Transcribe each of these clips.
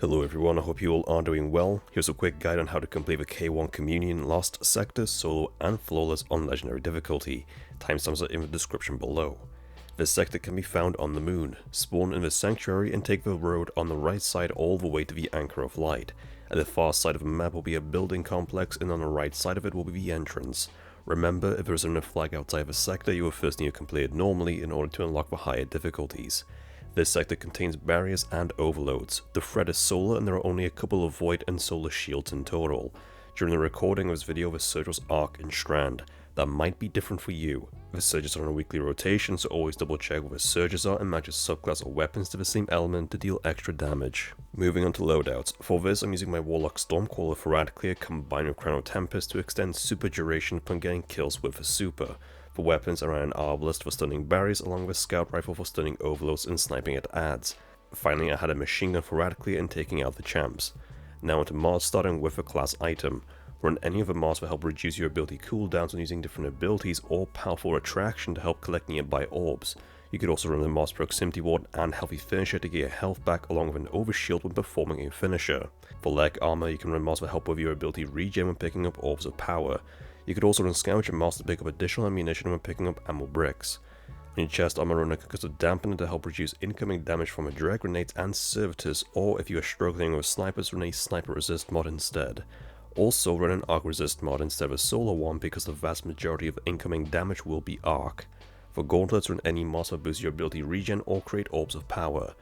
Hello everyone, I hope you all are doing well. Here's a quick guide on how to complete the K1 Communion Lost Sector Solo and Flawless on Legendary difficulty. Timestamps are in the description below. This sector can be found on the moon. Spawn in the sanctuary and take the road on the right side all the way to the Anchor of Light. At the far side of the map will be a building complex, and on the right side of it will be the entrance. Remember, if there is a flag outside the sector, you will first need to complete it normally in order to unlock the higher difficulties. This sector contains barriers and overloads. The threat is solar and there are only a couple of void and solar shields in total. During the recording of this video, the surge was arc and strand. That might be different for you. The surges are on a weekly rotation, so always double check what the surges are and match a subclass or weapons to the same element to deal extra damage. Moving on to loadouts. For this, I'm using my Warlock Stormcaller for Rad Clear combined with Crown of Tempest to extend super duration upon getting kills with a super. For weapons, I ran an Arbalist for stunning barriers along with a Scout Rifle for stunning overloads and sniping at adds. Finally, I had a machine gun for Rad Clear and taking out the champs. Now onto mods, starting with a class item. Run any of the mods to help reduce your ability cooldowns when using different abilities, or Powerful Attraction to help collect nearby orbs. You could also run the mods Proximity Ward and Healthy Finisher to get your health back along with an overshield when performing a finisher. For leg armor, you can run mods to help with your ability regen when picking up orbs of power. You could also run Scavenger mods to pick up additional ammunition when picking up ammo bricks. In chest armor, run a concussive dampener to help reduce incoming damage from direct grenades and servitors, or if you are struggling with snipers, run a sniper resist mod instead. Also run an arc resist mod instead of a solar one because the vast majority of incoming damage will be arc. For gauntlets, run any mods that boost your ability regen or create orbs of power.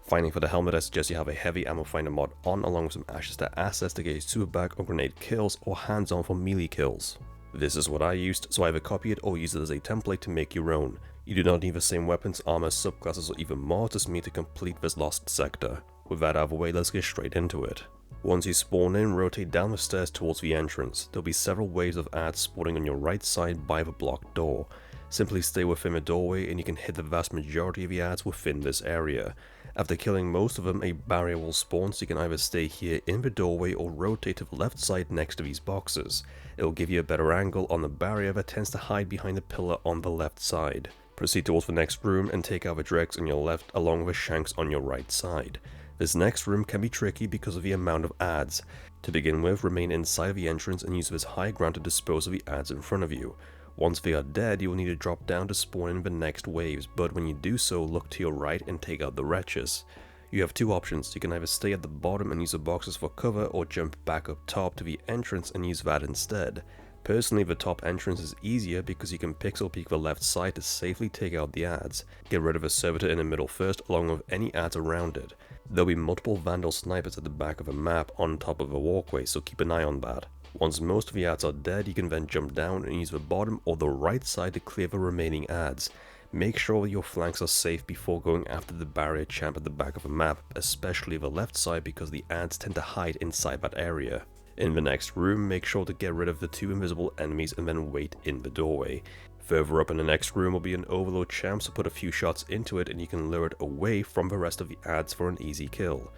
Finally, for the helmet, I suggest you have a heavy ammo finder mod on along with some ashes to assets to get a super bag or grenade kills or hands on for melee kills. This is what I used, so I either copy it or use it as a template to make your own. You do not need the same weapons, armor, subclasses, or even mods as me to complete this lost sector. With that out of the way, let's get straight into it. Once you spawn in, rotate down the stairs towards the entrance. There'll be several waves of adds spawning on your right side by the blocked door. Simply stay within the doorway and you can hit the vast majority of the adds within this area. After killing most of them, a barrier will spawn, so you can either stay here in the doorway or rotate to the left side next to these boxes. It will give you a better angle on the barrier that tends to hide behind the pillar on the left side. Proceed towards the next room and take out the dregs on your left along with the shanks on your right side. This next room can be tricky because of the amount of adds. To begin with, remain inside of the entrance and use this high ground to dispose of the adds in front of you. Once they are dead, you will need to drop down to spawn in the next waves, but when you do so, look to your right and take out the wretches. You have two options. You can either stay at the bottom and use the boxes for cover, or jump back up top to the entrance and use that instead. Personally, the top entrance is easier because you can pixel peek the left side to safely take out the adds. Get rid of a servitor in the middle first along with any adds around it. There'll be multiple Vandal snipers at the back of the map on top of the walkway, so keep an eye on that. Once most of the adds are dead, you can then jump down and use the bottom or the right side to clear the remaining adds. Make sure that your flanks are safe before going after the barrier champ at the back of the map, especially the left side because the adds tend to hide inside that area. In the next room, make sure to get rid of the two invisible enemies and then wait in the doorway. Further up in the next room will be an overload champ, so put a few shots into it and you can lure it away from the rest of the adds for an easy kill.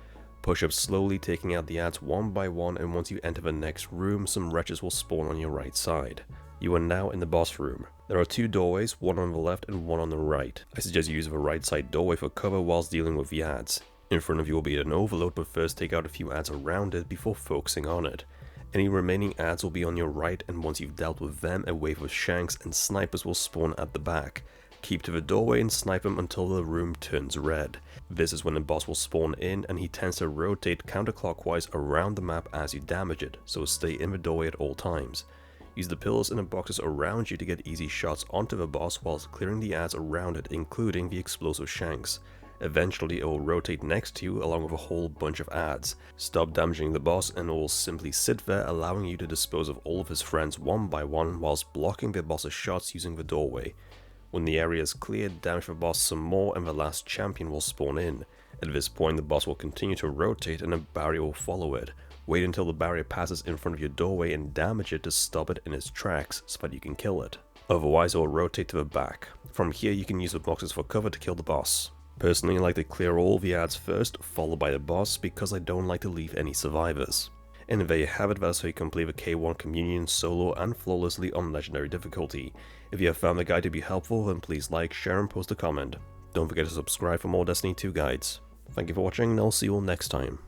Push up slowly, taking out the adds one by one, and once you enter the next room, some wretches will spawn on your right side. You are now in the boss room. There are two doorways, one on the left and one on the right. I suggest you use the right side doorway for cover whilst dealing with the adds. In front of you will be an overload, but first take out a few adds around it before focusing on it. Any remaining adds will be on your right, and once you've dealt with them, a wave of shanks and snipers will spawn at the back. Keep to the doorway and snipe them until the room turns red. This is when the boss will spawn in, and he tends to rotate counterclockwise around the map as you damage it, so stay in the doorway at all times. Use the pillars and the boxes around you to get easy shots onto the boss whilst clearing the adds around it, including the explosive shanks. Eventually it will rotate next to you along with a whole bunch of adds. Stop damaging the boss and it will simply sit there, allowing you to dispose of all of his friends one by one whilst blocking the boss's shots using the doorway. When the area is cleared, damage the boss some more and the last champion will spawn in. At this point the boss will continue to rotate and a barrier will follow it. Wait until the barrier passes in front of your doorway and damage it to stop it in its tracks so that you can kill it. Otherwise it will rotate to the back. From here you can use the boxes for cover to kill the boss. Personally, I like to clear all the adds first, followed by the boss, because I don't like to leave any survivors. And there you have it, that's how you complete the K1 Communion solo and flawlessly on legendary difficulty. If you have found the guide to be helpful, then please like, share and post a comment. Don't forget to subscribe for more Destiny 2 guides. Thank you for watching and I'll see you all next time.